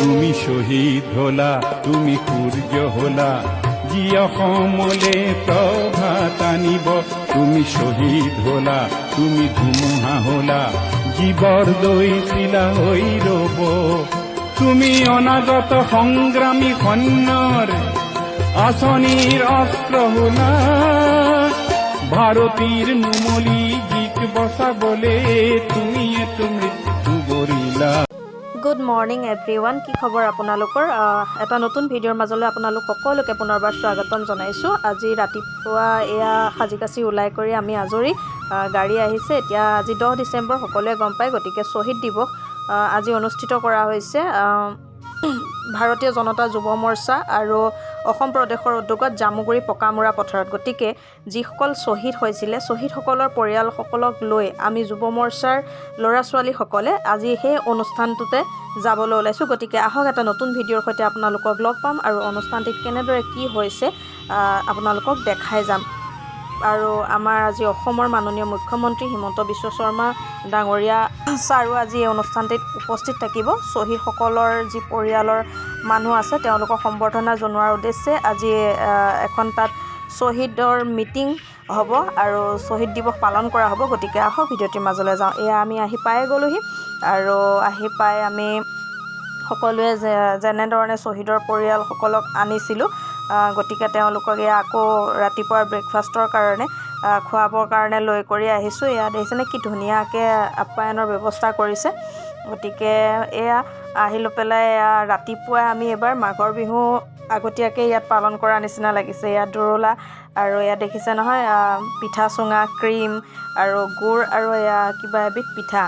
তুমি শহীদ হলা তুমি সূৰ্য হলা যি অসমলে প্ৰভাত আনিব তুমি শহীদ হলা তুমি ধুমুহা হলা জীৱৰ দৈছিলা হৈ ৰব তুমি অনাগত সংগ্ৰামী সৈন্যৰ আঁচনিৰ অস্ত্ৰ হলা ভাৰতীৰ নুমলী গীত বচাবলে তুমি এটো মৃত্যু বৰিলা। গুড মৰ্নিং এভৰিৱান, কি খবৰ আপোনালোকৰ? এটা নতুন ভিডিঅ'ৰ মাজলৈ আপোনালোক সকলোকে পুনৰবাৰ স্বাগতম জনাইছোঁ। আজি ৰাতিপুৱা এয়া সাজি কাচি ওলাই কৰি আমি আজৰি, গাড়ী আহিছে এতিয়া। আজি 10 ডিচেম্বৰ, সকলোৱে গম পায়, গতিকে শ্বহীদ দিৱস আজি অনুষ্ঠিত কৰা হৈছে ভাৰতীয় জনতা যুৱ মৰ্চা আৰু অসম প্ৰদেশৰ উদ্যোগত জামুগুৰি পকামুৰা পথাৰত। গতিকে যিসকল শ্বহীদ হৈছিলে, শ্বহীদসকলৰ পৰিয়ালসকলক লৈ আমি যুৱ মৰ্চাৰ ল'ৰা ছোৱালীসকলে আজি সেই অনুষ্ঠানটোতে যাবলৈ ওলাইছোঁ। গতিকে আহক এটা নতুন ভিডিঅ'ৰ সৈতে আপোনালোকক লগ পাম আৰু অনুষ্ঠানটিত কেনেদৰে কি হৈছে আপোনালোকক দেখাই যাম। আৰু আমাৰ আজি অসমৰ মাননীয় মুখ্যমন্ত্ৰী হিমন্ত বিশ্ব শৰ্মা ডাঙৰীয়া ছাৰো আজি এই অনুষ্ঠানটিত উপস্থিত থাকিব। শ্বহীদসকলৰ যি পৰিয়ালৰ মানুহ আছে তেওঁলোকক সম্বৰ্ধনা জনোৱাৰ উদ্দেশ্যে আজি এখন তাত শ্বহীদৰ মিটিং হ'ব আৰু শ্বহীদ দিৱস পালন কৰা হ'ব। গতিকে আহক ভিডিঅ'টিৰ মাজলৈ যাওঁ। এয়া আমি আহি পাই গ'লোহি আৰু আহি পাই আমি সকলোৱে যেনেধৰণে শ্বহীদৰ পৰিয়ালসকলক আনিছিলোঁ, গতিকে তেওঁলোকক এয়া আকৌ ৰাতিপুৱাৰ ব্ৰেকফাষ্টৰ কাৰণে খোৱাবৰ কাৰণে লৈ কৰি আহিছোঁ। এয়া দেখিছেনে কি ধুনীয়াকৈ আপ্যায়নৰ ব্যৱস্থা কৰিছে। গতিকে এয়া আহি লৈ পেলাই ৰাতিপুৱাই আমি এবাৰ মাঘৰ বিহু আগতীয়াকৈ ইয়াত পালন কৰাৰ নিচিনা লাগিছে। ইয়াত দৰোলা আৰু ইয়াত দেখিছে নহয় পিঠা চুঙা, ক্ৰীম আৰু গুড় আৰু এয়া কিবা এবিধ পিঠা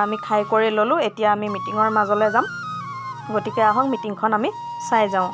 আমি খাই কৰি ল'লোঁ। এতিয়া আমি মিটিঙৰ মাজলৈ যাম। গতিকে আহক মিটিংখন আমি চাই যাওঁ।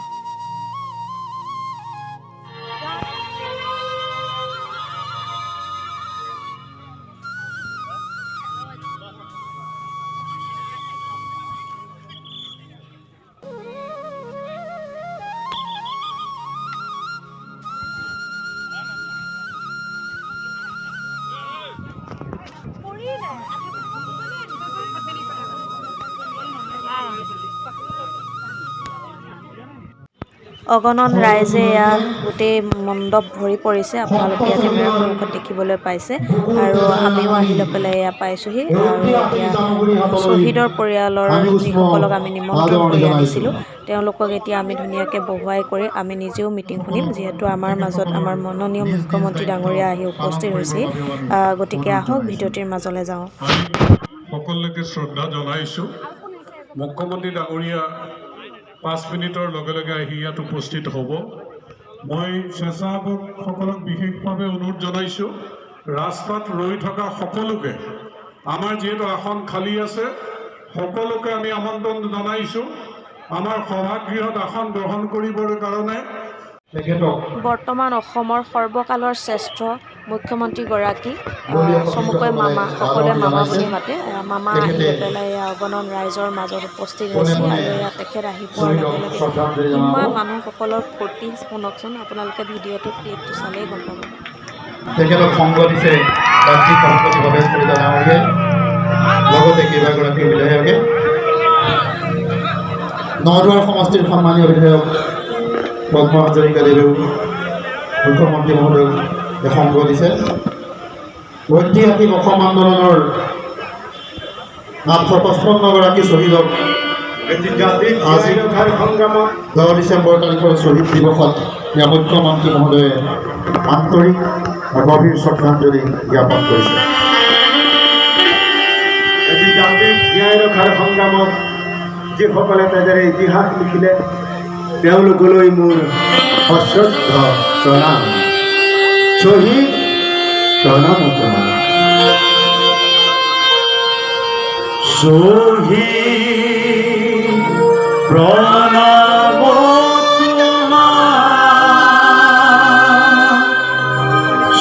অগণন ৰাইজে এয়া গোটেই মণ্ডপ ভৰি পৰিছে, আপোনালোকে ইয়াত কেমেৰাৰ সন্মুখত দেখিবলৈ পাইছে। আৰু আমিও আহি লৈ পেলাই এয়া পাইছোঁহি। আৰু এতিয়া শ্বহীদৰ পৰিয়ালৰ যিসকলক আমি নিমন্ত্ৰণ কৰি আনিছিলোঁ তেওঁলোকক এতিয়া আমি ধুনীয়াকৈ বহুৱাই কৰি আমি নিজেও মিটিং শুনিম, যিহেতু আমাৰ মাজত আমাৰ মাননীয় মুখ্যমন্ত্ৰী ডাঙৰীয়া আহি উপস্থিত হৈছেহি। গতিকে আহক ভিডিঅ'টিৰ মাজলৈ যাওঁ। সকলোকে শ্ৰদ্ধা জনাইছোঁ। মুখ্যমন্ত্ৰী ডাঙৰীয়া 5 মিনিটৰ লগে লগে আহি ইয়াত উপস্থিত হ'ব। মই স্বেচ্ছাসেৱকসকলক বিশেষভাৱে অনুৰোধ জনাইছোঁ, ৰাস্তাত ৰৈ থকা সকলোকে, আমাৰ যিহেতু আসন খালী আছে, সকলোকে আমি আমন্ত্ৰণ জনাইছোঁ আমাৰ সভাগৃহত আসন গ্ৰহণ কৰিবৰ কাৰণে। বৰ্তমান অসমৰ সৰ্বকালৰ শ্ৰেষ্ঠ মুখ্যমন্ত্ৰীগৰাকী, চমুকৈ মামা, সকলোৱে মামা বুলি মাতে, মামা আহি লৈ পেলাই অগণন ৰাইজৰ মাজত উপস্থিত হৈছে। আৰু এয়া তেখেত আহি পোৱাৰ লগে লগে ইমান মানুহসকলৰ ফূৰ্তি শুনকচোন, আপোনালোকে ভিডিঅ'টো ক্লিপটো চালেই গম পাব। তেখেতক সংগ দিছে ৰাজ্যিক সভাপতি ভৱেশ কলিতা ডাঙৰীয়াই, লগতে কেইবাগৰাকী বিধায়কে, নদুৱাৰ সমষ্টিৰ সন্মানীয় বিধায়ক পদ্ম হাজৰিকাদেৱেও মুখ্যমন্ত্ৰী মহোদয়ক সংগ দিছে। ঐতিহাসিক অসম আন্দোলনৰ 855গৰাকী শ্বহীদক আজি 10 ডিচেম্বৰ তাৰিখৰ শ্বহীদ দিৱসত মুখ্যমন্ত্ৰী মহোদয়ে আন্তৰিক গভীৰ শ্ৰদ্ধাঞ্জলি জ্ঞাপন কৰিছে। এটি জাতিক ন্যায় ৰক্ষাৰ সংগ্ৰামত যিসকলে তেজেৰে ইতিহাস লিখিলে তেওঁলোকলৈ মোৰ সশ্ৰদ্ধ প্ৰণাম। শ্বহীদ প্ৰণাম প্ৰণাম। শ্বহীদ প্ৰণাম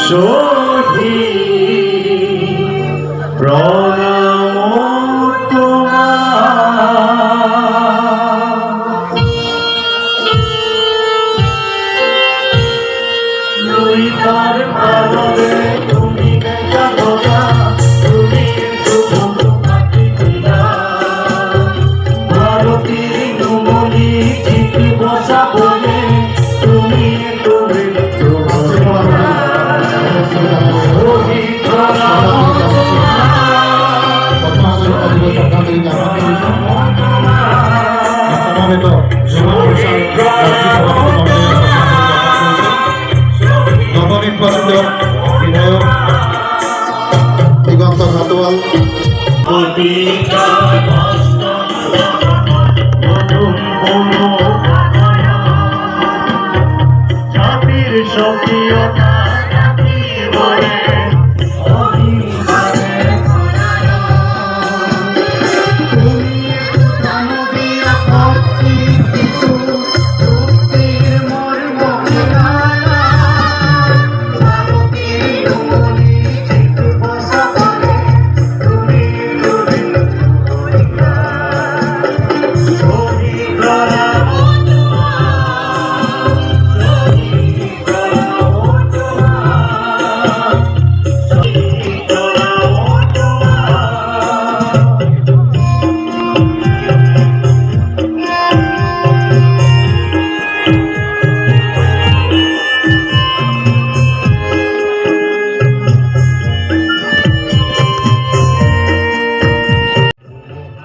শ্বহীদ প্ৰণাম তুমি ভাৰতীৰ সমবেত যুৱ মৰ্চাৰ ৰাজ্যিক সভাপতি নৱনিৰ্বাচিত বিধায়ক দিগন্ত ঘাটোৱাল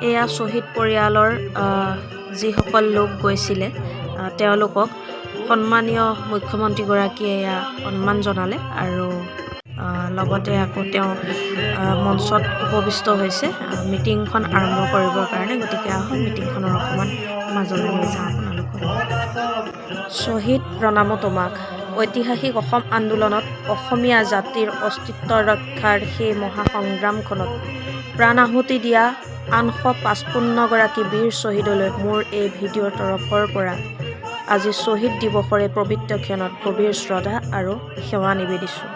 এয়া শ্বহীদ পৰিয়ালৰ যিসকল লোক গৈছিলে তেওঁলোকক সন্মানীয় মুখ্যমন্ত্ৰীগৰাকীয়ে এয়া সন্মান জনালে আৰু লগতে আকৌ তেওঁ মঞ্চত উপবিষ্ট হৈছে মিটিংখন আৰম্ভ কৰিবৰ কাৰণে। গতিকে আহক মিটিংখনৰ অকণমান মাজলৈ লৈ যাওঁ আপোনালোকক। শ্বহীদ প্ৰণামো তোমাক। ঐতিহাসিক অসম আন্দোলনত অসমীয়া জাতিৰ অস্তিত্ব ৰক্ষাৰ সেই মহাসংগ্ৰামখনত প্ৰাণ আহুতি দিয়া 855গৰাকী বীৰ শ্বহীদলৈ মোৰ এই ভিডিঅ'ৰ তৰফৰ পৰা আজি শ্বহীদ দিৱসৰ এই পবিত্ৰ ক্ষণত গভীৰ শ্ৰদ্ধা আৰু সেৱা নিবেদিছোঁ।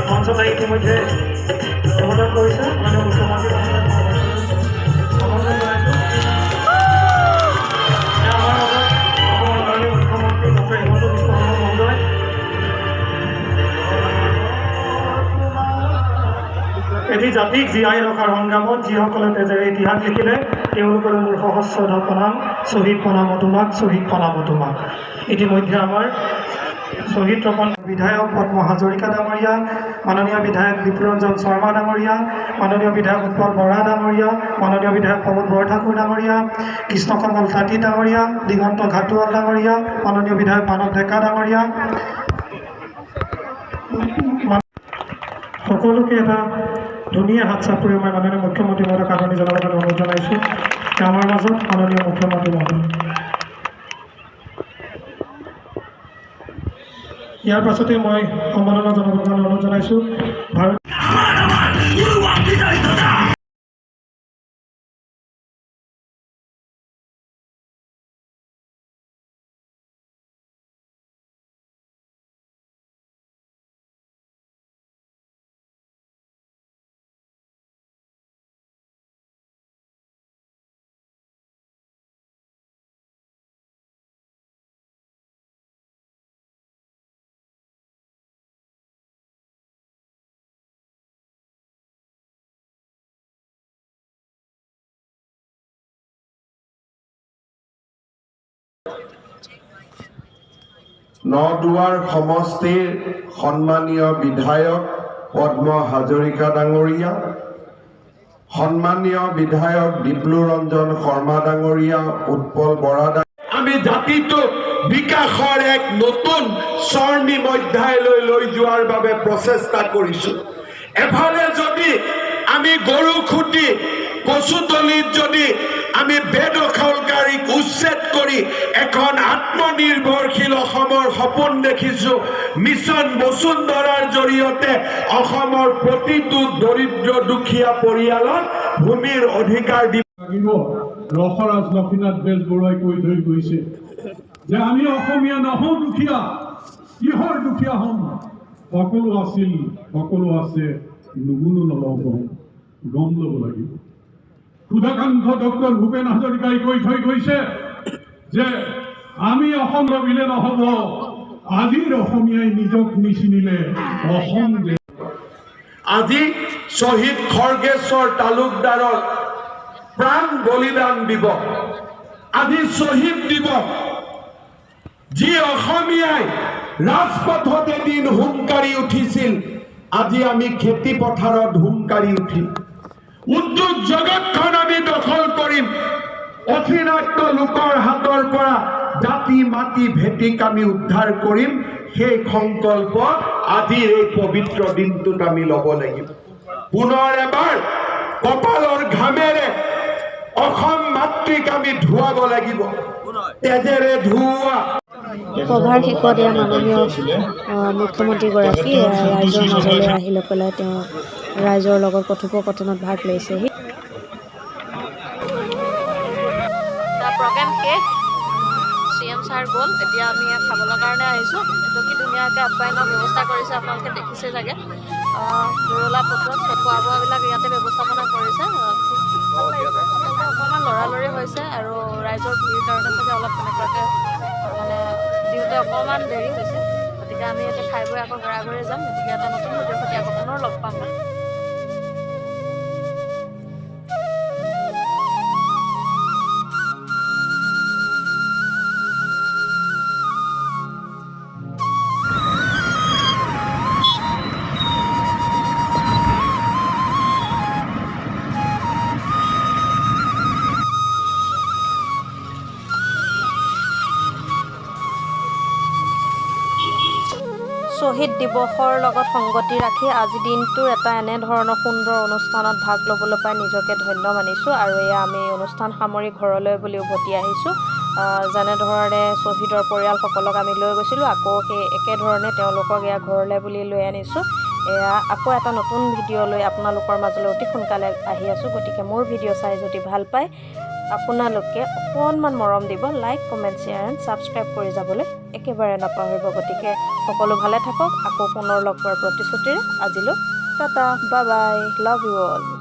মঞ্চত ইতিমধ্যে সম্বোধন কৰিছে মাননীয় মুখ্যমন্ত্ৰী মাননীয় মুখ্যমন্ত্ৰী ডক্টৰ হিমন্ত বিশ্ব শৰ্মা মহোদয়, এটি জাতিক জীয়াই ৰখাৰ সংগ্ৰামত যিসকলে তেজেৰে ইতিহাস লিখিলে তেওঁলোকলৈ মোৰ সহস্ৰ প্ৰণাম। শ্বহীদ প্ৰণাম তোমাক, শ্বহীদ প্ৰণাম তোমাক। ইতিমধ্যে আমাৰ শ্বহীদ তপন বিধায়ক পদ্ম হাজৰিকা ডাঙৰীয়া, মাননীয় বিধায়ক বিপুৰঞ্জন শৰ্মা ডাঙৰীয়া, মাননীয় বিধায়ক উৎপল বৰা ডাঙৰীয়া, মাননীয় বিধায়ক প্ৰমোদ বৰঠাকুৰ ডাঙৰীয়া, কৃষ্ণকমল তাঁতী ডাঙৰীয়া, দিগন্ত ঘাটোৱাল ডাঙৰীয়া, মাননীয় বিধায়ক মানৱ ডেকা ডাঙৰীয়া, সকলোকে এটা ধুনীয়া হাত চাপৰি মই মাননীয় মুখ্যমন্ত্ৰী মহোদয়ক আদৰণি জনাবৰ কাৰণে অনুৰোধ জনাইছোঁ। আমাৰ মাজত মাননীয় মুখ্যমন্ত্ৰী মহোদয়। ইয়াৰ পাছতে মই সম্মাননা জনাবৰ কাৰণে অনুৰোধ জনাইছোঁ। নদুৱাৰ সমষ্টিৰ সন্মানীয় বিধায়ক পদ্ম হাজৰিকা ডাঙৰীয়া, সন্মানীয় বিধায়ক ডিপ্লুৰঞ্জন শৰ্মা ডাঙৰীয়া, উৎপল বৰা আমি জাতিটোক বিকাশৰ এক নতুন স্বৰ্ণিম অধ্যায়লৈ লৈ যোৱাৰ বাবে প্ৰচেষ্টা কৰিছোঁ। এফালে যদি আমি গৰু খুটি কচুতলিত যদি আমি বেদখলকাৰীক উচ্ছেদ কৰি এখন আত্মনিৰ্ভৰশীল অসমৰ সপোন দেখিছোঁ, মিছন বসুন্ধৰাৰ জৰিয়তে অসমৰ প্ৰতিটো দৰিদ্ৰ দুখীয়া পৰিয়ালক ভূমিৰ অধিকাৰ দিব লাগিব। ৰসৰাজ লক্ষ্মীনাথ বেজবৰুৱাই কৈ থৈ গৈছে যে আমি অসমীয়া নহওঁ দুখীয়া, কিহৰ দুখীয়া হ'ম? সকলো আছিল, সকলো আছে, নুগুনো নল'ব গম ল'ব লাগিব ক্ষুধাকাংক্ষ ডক্টৰ ভূপেন হাজৰিকাই কৈ থৈ গৈছে যে আমি অসম ৰবিলে নহ'ব আজিৰ অসমীয়াই নিজক নিচিনিলে অসম আজি শ্বহীদ খৰ্গেশ্বৰ তালুকদাৰৰ প্ৰাণ বলিদান দিৱস আজি শ্বহীদ দিৱস যি অসমীয়াই ৰাজপথত এদিন হুংকাৰি উঠিছিল আজি আমি খেতি পথাৰত হুংকাৰি উঠিম উদ্যোগ জগতখন আমি দখল কৰিম অচিনাক্ত লোকৰ হাতৰ পৰা জাতি মাটি ভেটিক আমি উদ্ধাৰ কৰিম সেই সংকল্প আজিৰ এই পবিত্ৰ দিনটোত আমি ল'ব লাগিব পুনৰ এবাৰ কপালৰ ঘামেৰে অসম মাতৃক আমি ধুৱাব লাগিব তেজেৰে ধুওৱা সভাৰ শেষত এয়া মাননীয় মুখ্যমন্ত্ৰীগৰাকী ৰাইজৰ মাজলৈ আহি লৈ পেলাই তেওঁ ৰাইজৰ লগত কথোপকথনত ভাগ লৈছেহি প্ৰগ্ৰেম শেষ CM ছাৰ গ'ল এতিয়া আমি খাবলৈ কাৰণে আহিছোঁ এইটো কি ধুনীয়াকৈ আপ্যায়নৰ ব্যৱস্থা কৰিছে আপোনালোকে দেখিছে চাগে দুৰলা পুত্ৰত খোৱা বোৱাবিলাক ইয়াতে ব্যৱস্থাপনা কৰিছে ভাল লাগিছে অকণমান লৰালৰি হৈছে আৰু ৰাইজৰ ভিৰ কাৰণে চাগে অলপ তেনেকুৱাকৈ মানে দিওঁতে অকণমান দেৰি হৈছে গতিকে আমি ইয়াতে খাই বৈ আকৌ ঘৰা ঘৰি যাম গতিকে এটা নতুন ভিডিঅ'ৰ সৈতে আকৌ পুনৰ লগ পাম শ্বহীদ দিৱসৰ লগত সংগতি ৰাখি আজি দিনটোৰ এটা এনেধৰণৰ সুন্দৰ অনুষ্ঠানত ভাগ ল'বলৈ পাই নিজকে ধন্য মানিছোঁ আৰু এয়া আমি অনুষ্ঠান সামৰি ঘৰলৈ বুলি উভতি আহিছোঁ যেনেধৰণে শ্বহীদৰ পৰিয়ালসকলক আমি লৈ গৈছিলোঁ আকৌ সেই একেধৰণে তেওঁলোকক এয়া ঘৰলৈ বুলি লৈ আনিছোঁ এয়া আকৌ এটা নতুন ভিডিঅ' লৈ আপোনালোকৰ মাজলৈ অতি সোনকালে আহি আছোঁ গতিকে মোৰ ভিডিঅ' চাই যদি ভাল পায় আপোনালোকে অকণমান মৰম দিব like comment share and subscribe কৰি যাবলৈ একেবাৰে নাপাহৰিব গতিকে সকলো ভালে থাকক আকৌ পুনৰ লগ পোৱাৰ প্ৰতিশ্ৰুতিৰে আজিলৈ tata bye bye love you all